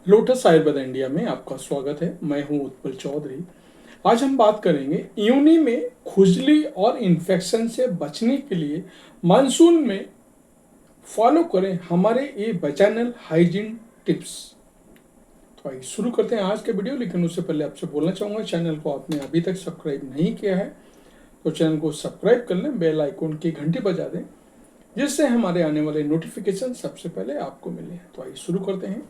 Lotus Ayurveda India में आपका स्वागत है। मैं हूं उत्पल चौधरी। आज हम बात करेंगे योनि में खुजली और इन्फेक्शन से बचने के लिए मानसून में फॉलो करें हमारे ये वैजाइनल हाइजीन टिप्स। तो आइए शुरू करते हैं आज के वीडियो। लेकिन उससे पहले आपसे बोलना चाहूँगा, चैनल को आपने अभी तक सब्सक्राइब नहीं किया है तो चैनल को सब्सक्राइब कर लें, बेल आइकॉन की घंटी बजा दें जिससे हमारे आने वाले नोटिफिकेशन सबसे पहले आपको मिले। तो आइए शुरू करते हैं।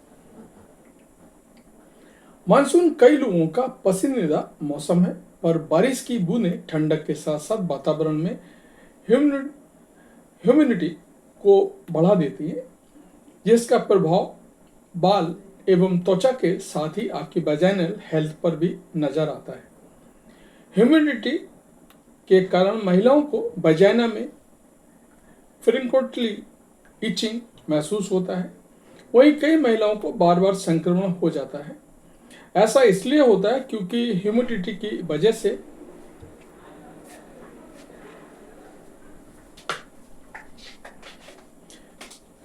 मानसून कई लोगों का पसंदीदा मौसम है, पर बारिश की बूंदें ठंडक के साथ साथ वातावरण में ह्यूमिडिटी को बढ़ा देती है, जिसका प्रभाव बाल एवं त्वचा के साथ ही आपकी वैजाइनल हेल्थ पर भी नजर आता है। ह्यूमिडिटी के कारण महिलाओं को वैजाइना में फ्रीक्वेंटली इचिंग महसूस होता है। वहीं कई महिलाओं को बार बार संक्रमण हो जाता है। ऐसा इसलिए होता है क्योंकि ह्यूमिडिटी की वजह से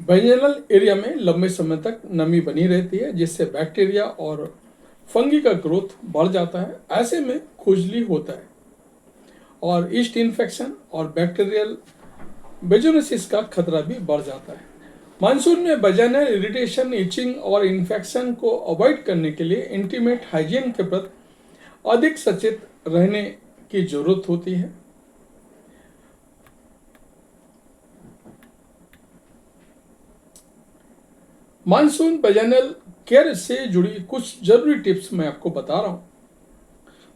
वेजिनल एरिया में लंबे समय तक नमी बनी रहती है, जिससे बैक्टीरिया और फंगी का ग्रोथ बढ़ जाता है। ऐसे में खुजली होता है और ईस्ट इन्फेक्शन और बैक्टीरियल वेजिनोसिस का खतरा भी बढ़ जाता है। मानसून में वैजाइनल इरिटेशन, इचिंग और इन्फेक्शन को अवॉइड करने के लिए इंटीमेट हाइजीन के प्रति अधिक सचेत रहने की जरूरत होती है। मानसून वैजाइनल केयर से जुड़ी कुछ जरूरी टिप्स मैं आपको बता रहा हूं।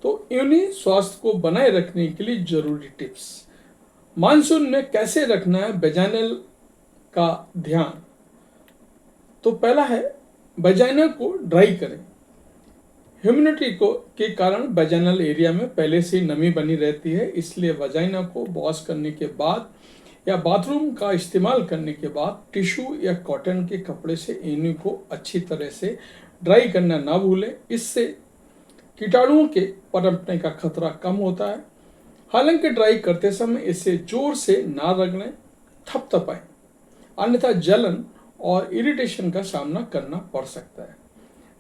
तो योनि स्वास्थ्य को बनाए रखने के लिए जरूरी टिप्स। मानसून में कैसे रखना है वैजाइनल का ध्यान। तो पहला है, वैजाइना को ड्राई करें। ह्यूमिडिटी को के कारण वैजाइनल एरिया में पहले से नमी बनी रहती है, इसलिए वैजाइना को वॉश करने के बाद या बाथरूम का इस्तेमाल करने के बाद टिश्यू या कॉटन के कपड़े से योनि को अच्छी तरह से ड्राई करना ना भूलें। इससे कीटाणुओं के पनपने का खतरा कम होता है। हालांकि ड्राई करते समय इसे जोर से ना रगड़ें, थपथपाएं, अन्यथा जलन और इरिटेशन का सामना करना पड़ सकता है।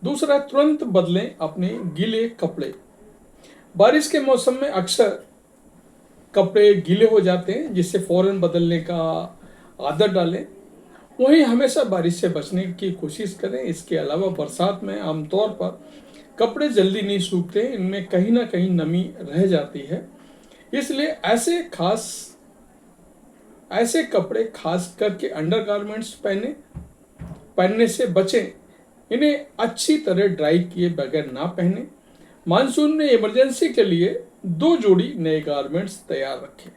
दूसरा, तुरंत बदलें अपने गीले कपड़े। बारिश के मौसम में अक्सर कपड़े गीले हो जाते हैं, जिससे फौरन बदलने का आदत डालें। वहीं हमेशा बारिश से बचने की कोशिश करें। इसके अलावा बरसात में आमतौर पर कपड़े जल्दी नहीं सूखते, इनमें कहीं ना कहीं नमी रह जाती है। इसलिए ऐसे कपड़े खास करके अंडरगारमेंट्स पहनने से बचें। इन्हें अच्छी तरह ड्राई किए बगैर ना पहने। मानसून में इमरजेंसी के लिए 2 जोड़ी नए गारमेंट्स तैयार रखें।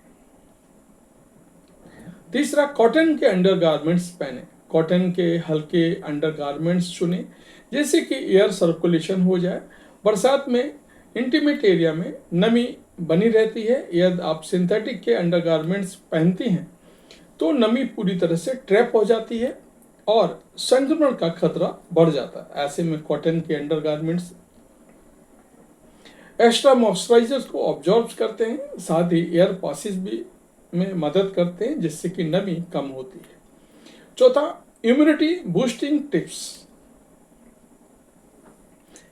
तीसरा, कॉटन के अंडरगारमेंट्स पहने। कॉटन के हल्के अंडरगारमेंट्स चुनें, जैसे कि एयर सर्कुलेशन हो जाए। बरसात में इंटीमेट एरिया में नमी बनी रहती है। यदि आप सिंथेटिक के अंडरगारमेंट्स पहनती हैं तो नमी पूरी तरह से ट्रैप हो जाती है और संक्रमण का खतरा बढ़ जाता है। ऐसे में कॉटन के अंडरगारमेंट्स एक्स्ट्रा मॉइस्चराइजर्स को ऑब्जॉर्ब करते हैं, साथ ही एयर पासेज भी में मदद करते हैं, जिससे कि नमी कम होती है। चौथा, immunity boosting tips.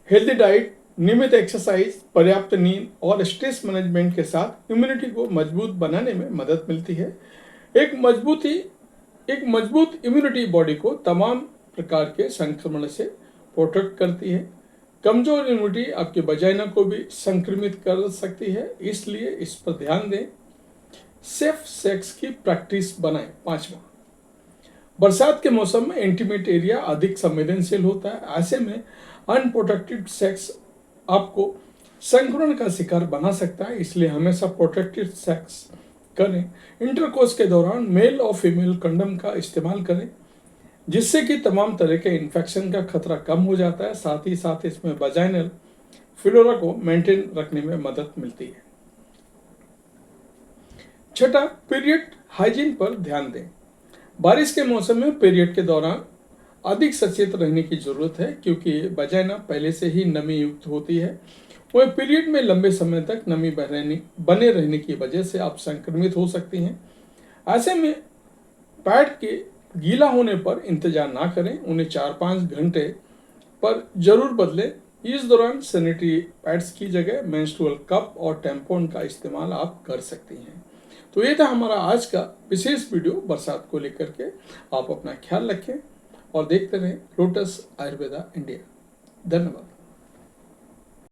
Healthy diet, नियमित एक्सरसाइज, पर्याप्त नींद और स्ट्रेस मैनेजमेंट के साथ इम्यूनिटी को मजबूत बनाने में मदद मिलती है। एक मजबूत इम्यूनिटी बॉडी को तमाम प्रकार के संक्रमण से प्रोटेक्ट करती है। कमजोर इम्यूनिटी आपके वजाइना को भी संक्रमित कर सकती है, इसलिए इस पर ध्यान दें। सेफ सेक्स की प्रैक्टिस बनाएं। 5वां, बरसात के मौसम में इंटीमेट एरिया अधिक संवेदनशील होता है। ऐसे में अनप्रोटेक्टेड सेक्स आपको संक्रमण का शिकार बना सकता है, इसलिए हमेशा प्रोटेक्टेड सेक्स करें। इंटरकोर्स के दौरान मेल और फीमेल कंडोम का इस्तेमाल करें, जिससे कि तमाम तरह के इन्फेक्शन का खतरा कम हो जाता है। साथ ही साथ इसमें वजाइनल फ्लोरा को मेंटेन रखने में मदद मिलती है। छठा, पीरियड हाइजीन पर ध्यान दें। बारिश के मौसम में पीरियड के दौरान अधिक सचेत रहने की जरूरत है, क्योंकि वजाइना पहले से ही नमी युक्त होती है। वह पीरियड में लंबे समय तक नमी बने रहने की वजह से आप संक्रमित हो सकती हैं। ऐसे में पैड के गीला होने पर इंतजार ना करें, उन्हें 4-5 घंटे पर जरूर बदलें। इस दौरान सैनिटरी पैड्स की जगह मेंस्ट्रुअल कप और टैम्पॉन का इस्तेमाल आप कर सकती हैं। तो ये था हमारा आज का विशेष वीडियो बरसात को लेकर के। आप अपना ख्याल रखें और देखते रहें लोटस आयुर्वेदा इंडिया। धन्यवाद।